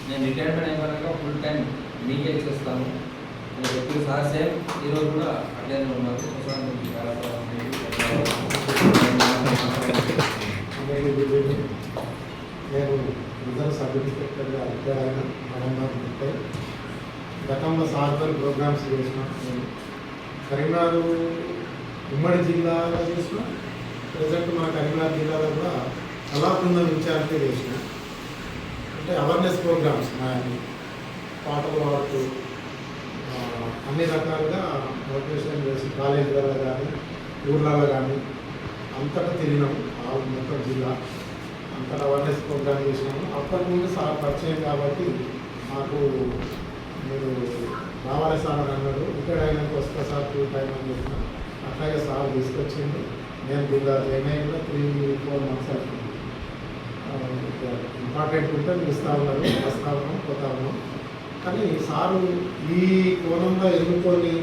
నేను రిటైర్మెంట్ అయిపోయాక full time మీకే చేస్తాను అని చెప్పి సార్ సేమ్ ఈరోజు కూడా అట్లనే ఉన్నారు. చాలా నేను రిజర్వ్ సబ్ ఇన్స్పెక్టర్గా రిటైర్ అయిన కరీంనగర్ ఉంటే గతంలో సార్వర్ ప్రోగ్రామ్స్ చేసిన కరీంనగర్ ఉమ్మడి జిల్లాలో చేసిన ప్రజెంట్ మన కరీంనగర్ జిల్లాలో కూడా కళా బృందం ఇన్ఛార్జ్గా చేసిన. అంటే అవేర్నెస్ ప్రోగ్రామ్స్ పాటలు పాడుతూ అన్ని రకాలుగా మోటివేషన్ చేసి కాలేజీలలో కానీ ఊర్లలో కానీ అంతటా తిరిగినాము. మొత్తం జిల్లా అంతటా అవేర్నెస్ ప్రోగ్రామ్ చేసినాము. అప్పటి నుండి సార్ పరిచయం కాబట్టి నాకు మీరు రావాలి సార్ అని అన్నాడు. ఇక్కడ అయినాక వస్తా సార్ 2 టైం అని చెప్పిన. అట్లాగే సార్ తీసుకొచ్చింది. నేను జిల్లా జాయిన్ కూడా 3-4 months అవుతుంది. ఇంపార్టెంట్ ఉంటే పిలుస్తూ ఉన్నారు, వస్తూ ఉన్నాం, పోతా ఉన్నాం. కానీ సారు ఈ కోణంలో ఎన్నుకొని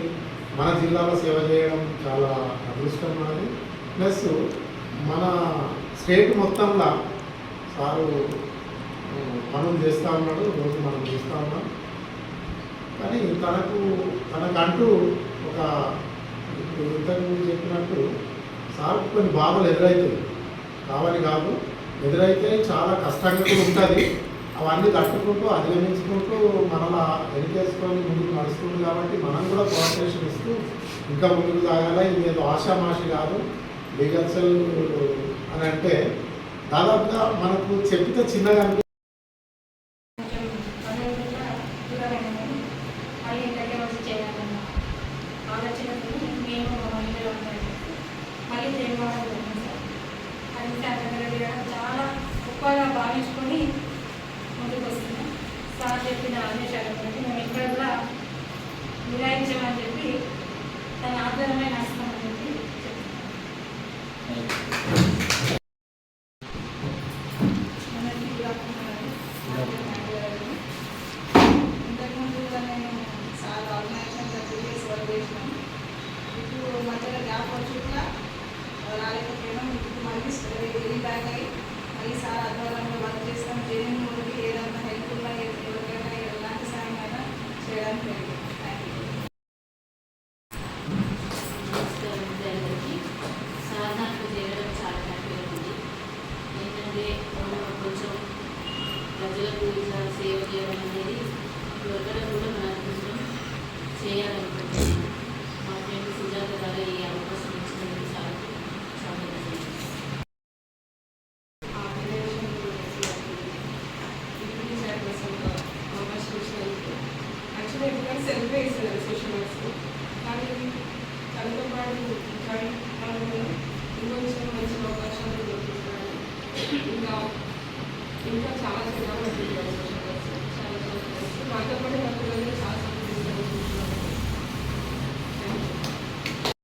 మన జిల్లాలో సేవ చేయడం చాలా అదృష్టం మనది. ప్లస్ మన స్టేట్ మొత్తంలో సారు పనులు చేస్తూ ఉన్నాడు. రోజు మనం చూస్తూ ఉన్నాం. కానీ తనకంటూ ఒక ఇంతకుముందు చెప్పినట్టు సార్ కొన్ని బాధలు ఎదురవుతాయి, కావాలి కాదు ఎదురైతే చాలా కష్టంగా కూడా ఉంటుంది. అవన్నీ తట్టుకుంటూ అధిగమించుకుంటూ మనలా వెనుకేసుకొని ముందుకు నడుస్తుంది. కాబట్టి మనం కూడా కోఆపరేషన్ ఇస్తూ ఇంకా ముందుకు సాగాల. ఇది ఏదో ఆషామాషి కాదు. లీగల్ సెల్ అని అంటే దాదాపుగా మనకు చెప్తే చిన్నగా చాలా గొప్పగా భావించుకొని ముందుకు వస్తున్నాం. సార్ చెప్పిన ఆదేశాలు బట్టి మేము ఇక్కడ కూడా నిర్వహించామని చెప్పి తన ఆధారమే నడుస్తామని చెప్పి ఇంతకుముందు నేను సార్ ఆర్గనైజేషన్ ప్రీవియస్ వర్క్ చేసినాం. ఇప్పుడు మధ్యలో గ్యాప్ వచ్చి కూడా రాలేకపోయినాం. ఇప్పుడు మళ్ళీ బ్యాక్ అయ్యి మళ్ళీ సార్ ఆధ్వర్యంలో వర్క్ చేస్తాం. జైనింగ్ ముందుకి ఏదైనా హెల్ప్ఫుల్గా ఎవరికైనా ఎలాంటి సాయం అయినా చేయడానికి జరిగింది. సాధారణకు చేయడం చాలా హ్యాపీగా ఉంది. ఏంటంటే కొంచెం ప్రజలకు ఇట్లా సేవ చేయడం అనేది ఎవరికైనా కూడా మన అదృష్టం చేయాలనుకుంటున్నాను. మా ఫ్రెండ్ సుజాత గారు ఈ అవకాశం ఇచ్చినందుకు చాలా సెల్ఫ్ వేస్తారు సోషల్ వర్క్స్. కానీ తనతో పాటు ఇంకొంచెం మంచి అవకాశాలు దొరుకుతున్నాయి. ఇంకా చాలా చేయాలని